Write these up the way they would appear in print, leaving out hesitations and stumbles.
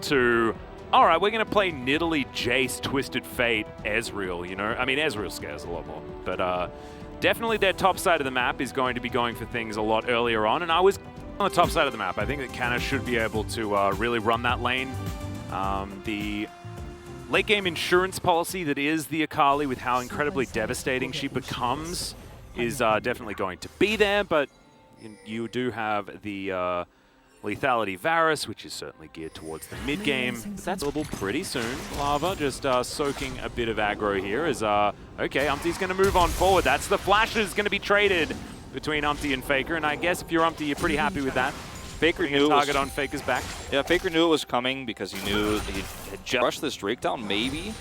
to, all right, we're going to play Nidalee, Jace, Twisted Fate, Ezreal, you know? I mean, Ezreal scares a lot more, but definitely their top side of the map is going to be going for things a lot earlier on, and I was on the top side of the map. I think that Canna should be able to really run that lane. The late game insurance policy that is the Akali, with how incredibly devastating she becomes, is definitely going to be there, but you do have the lethality Varus, which is certainly geared towards the mid game. But that's available pretty soon. Lava just soaking a bit of aggro here as, okay, Umpty's going to move on forward. That's the flashes going to be traded between Umpty and Faker, and I guess if you're Umpty, you're pretty happy with that. Faker knew a target on Faker's back. Yeah, Faker knew it was coming because he knew he had just rushed this Drake down. Maybe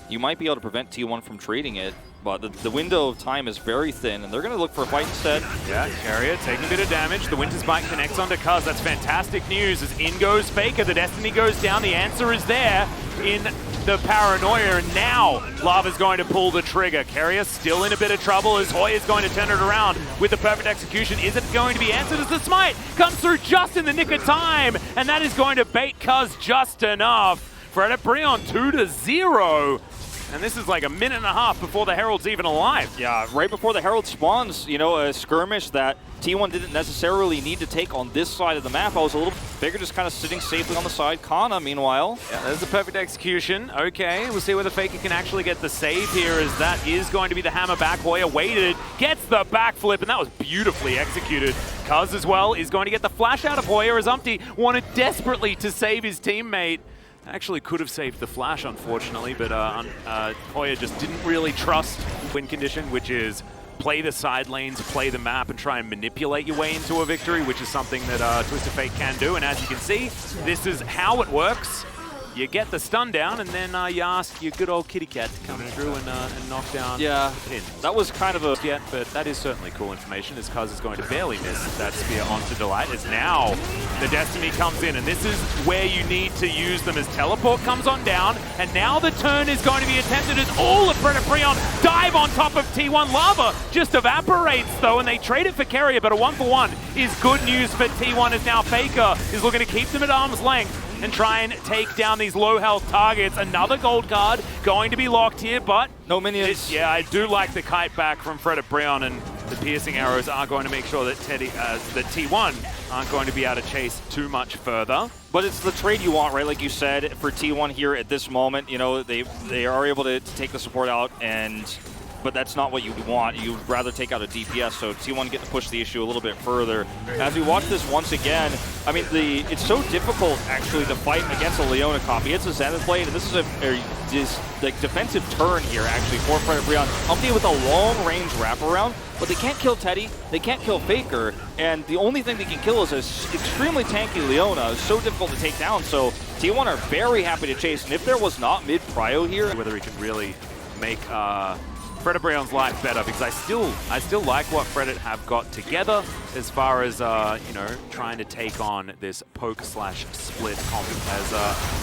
you might be able to prevent T1 from trading it, but the window of time is very thin, and they're going to look for a fight instead. Yeah, Carrier taking a bit of damage. The Winter's Bite connects onto Cuz. That's fantastic news. As in goes Faker, the Destiny goes down. The answer is there in the Paranoia, and now Lava's going to pull the trigger. Carrier still in a bit of trouble as Hoya's going to turn it around with the perfect execution. Is it going to be answered as the smite comes through just in the nick of time, and that is going to bait Cuz just enough. FREDIT BRION 2-0. And this is like a minute and a half before the Herald's even alive. Yeah, right before the Herald spawns, you know, a skirmish that T1 didn't necessarily need to take on this side of the map. I was a little bigger, just kind of sitting safely on the side. Kana, meanwhile. Yeah, there's the perfect execution. Okay, we'll see whether Faker can actually get the save here, as that is going to be the hammer back. Hoya waited, gets the backflip, and that was beautifully executed. Cuz as well is going to get the flash out of Hoya, as Umpty wanted desperately to save his teammate. Actually could have saved the flash, unfortunately, but Hoya just didn't really trust win condition, which is play the side lanes, play the map, and try and manipulate your way into a victory, which is something that Twisted Fate can do. And as you can see, this is how it works. You get the stun down, and then you ask your good old kitty cat to come through and knock down the pin. That was kind of a... Yet, but that is certainly cool information, as Cuz is going to barely miss that spear onto Delight, as now the Destiny comes in, and this is where you need to use them, as Teleport comes on down, and now the turn is going to be attempted as all of FREDIT BRION dive on top of T1. Lava just evaporates, though, and they trade it for Carrier, but a 1-for-1 is good news for T1, as now Faker is looking to keep them at arm's length and try and take down these low health targets. Another gold card going to be locked here, but no minions. Yeah, I do like the kite back from FREDIT BRION, and the piercing arrows are going to make sure that that T1 aren't going to be able to chase too much further. But it's the trade you want, right? Like you said, for T1 here at this moment, you know, they are able to take the support out, but that's not what you want. You'd rather take out a DPS, so T1 get to push the issue a little bit further. As we watch this once again, I mean, it's so difficult, actually, to fight against a Leona copy. It's a Zenith Blade, and this is this defensive turn here, actually, for FREDIT BRION. Umpty with a long-range wraparound, but they can't kill Teddy, they can't kill Faker, and the only thing they can kill is an extremely tanky Leona. It's so difficult to take down, so T1 are very happy to chase, and if there was not mid-prio here... Whether he can really make... FREDIT BRION's life better, because I still like what FREDIT have got together as far as you know, trying to take on this poke/split comp. As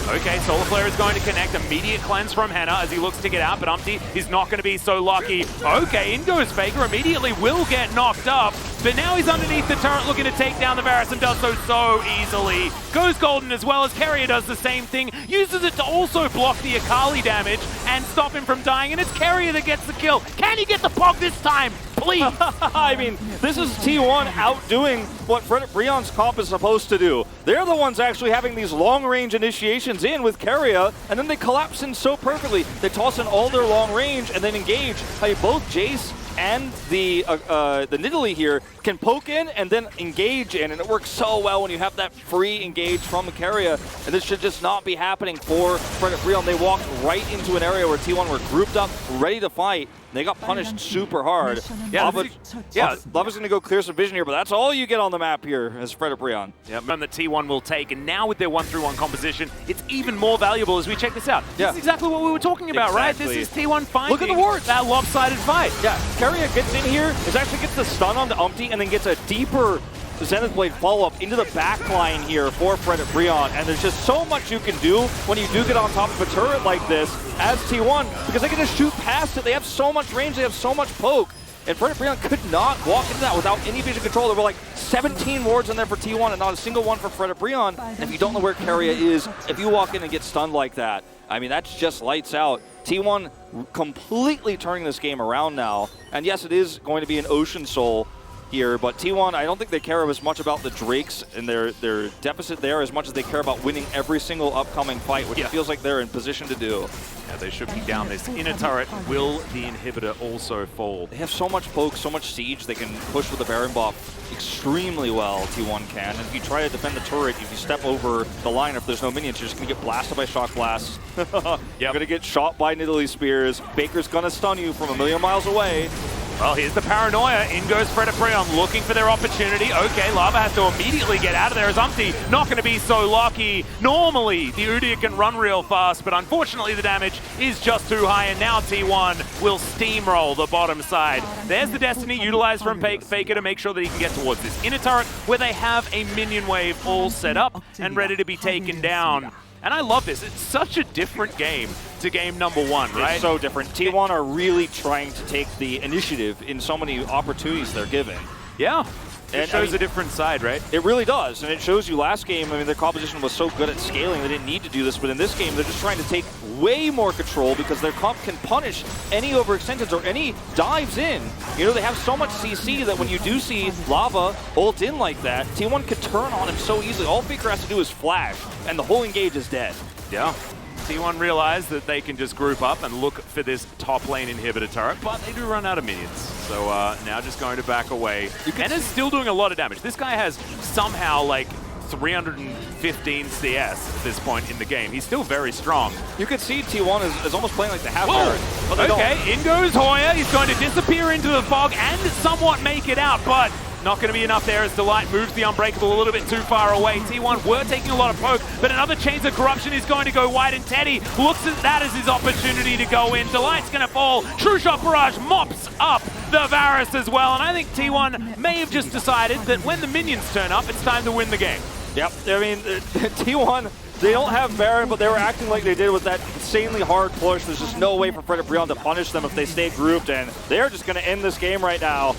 okay, Solar Flare is going to connect, immediate cleanse from Henna as he looks to get out, but Umpty is not going to be so lucky. Okay, in goes Faker, immediately will get knocked up, but now he's underneath the turret looking to take down the Varus, and does so easily. Goes golden as well, as Carrier does the same thing, uses it to also block the Akali damage and stop him from dying, and it's Carrier that gets the kill. Can he get the pog this time? Please! I mean, this is T1 outdoing what FREDIT BRION's comp is supposed to do. They're the ones actually having these long-range initiations in with Carrier, and then they collapse in so perfectly. They toss in all their long range and then engage. I mean, both Jace and the Nidalee here can poke in and then engage in, and it works so well when you have that free engage from the Carrier, and this should just not be happening for FREDIT BRION. They walked right into an area where T1 were grouped up, ready to fight. They got punished super hard. Yeah, Lava's going to go clear some vision here, but that's all you get on the map here as FREDIT BRION. Yeah, and the T1 will take, and now with their 1-3-1 composition, it's even more valuable as we check this out. This is exactly what we were talking about, right? This is T1 finding Look at the wards. That lopsided fight. Yeah, Carrier gets in here, actually gets the stun on the Umpty, and then gets a deeper Zenith Blade follow-up into the back line here for FREDIT BRION, and there's just so much you can do when you do get on top of a turret like this as T1, because they can just shoot past it. They have so much range, they have so much poke. and FREDIT BRION could not walk into that without any vision control. There were like 17 wards in there for T1 and not a single one for FREDIT BRION. And if you don't know where Keria is, if you walk in and get stunned like that, I mean, that's just lights out. T1 completely turning this game around now. And yes, it is going to be an Ocean Soul here, but T1, I don't think they care as much about the Drakes and their deficit there as much as they care about winning every single upcoming fight, which it feels like they're in position to do. Yeah, they should be down this inner turret. Will the inhibitor also fall? They have so much poke, so much siege, they can push with the Baron buff extremely well, T1 can. And if you try to defend the turret, if you step over the line, if there's no minions, you're just going to get blasted by shock blasts. You're going to get shot by Nidalee spears. Baker's going to stun you from a million miles away. Well, here's the paranoia. In goes FREDIT BRION looking for their opportunity. Okay, Lava has to immediately get out of there as Umpty not going to be so lucky. Normally, the Udyr can run real fast, but unfortunately the damage is just too high, and now T1 will steamroll the bottom side. There's the Destiny utilized from Faker to make sure that he can get towards this inner turret where they have a minion wave all set up and ready to be taken down. And I love this. It's such a different game to game number one, right? It's so different. T1 are really trying to take the initiative in so many opportunities they're given. Yeah. It shows a different side, right? It really does, and it shows you last game, I mean, their composition was so good at scaling, they didn't need to do this, but in this game, they're just trying to take way more control because their comp can punish any overextensions or any dives in. You know, they have so much CC that when you do see Lava ult in like that, T1 could turn on him so easily. All Faker has to do is flash, and the whole engage is dead. Yeah. T1 realize that they can just group up and look for this top lane inhibitor turret, but they do run out of minions. So now just going to back away. And is still doing a lot of damage. This guy has somehow like 315 CS at this point in the game. He's still very strong. You can see T1 is almost playing like the half Whoa. Baron. Okay, in goes Hoya. He's going to disappear into the fog and somewhat make it out, but not going to be enough there as Delight moves the Unbreakable a little bit too far away. T1 were taking a lot of poke, but another Chains of Corruption is going to go wide, and Teddy looks at that as his opportunity to go in. Delight's going to fall. True Shot Barrage mops up the Varus as well, and I think T1 may have just decided that when the minions turn up, it's time to win the game. Yep, I mean, T1, they don't have Baron, but they were acting like they did with that insanely hard push. There's just no way for FREDIT BRION to punish them if they stay grouped, and they're just going to end this game right now.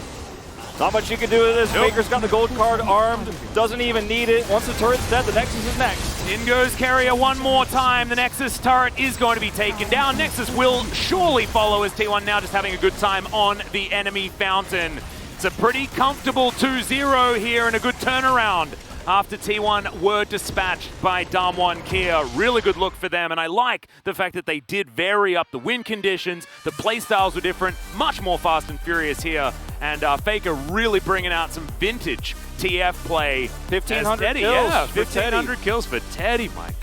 Not much you can do with this. Nope. Baker's got the gold card armed, doesn't even need it. Once the turret's dead, the Nexus is next. In goes Keria one more time. The Nexus turret is going to be taken down. Nexus will surely follow as T1 now just having a good time on the enemy fountain. It's a pretty comfortable 2-0 here and a good turnaround after T1 were dispatched by Damwon Kia. Really good look for them, and I like the fact that they did vary up the win conditions. The playstyles were different, much more fast and furious here, and Faker really bringing out some vintage TF play. 1,500 Teddy, kills. yeah, for 1,500 Teddy. kills for Teddy, my God.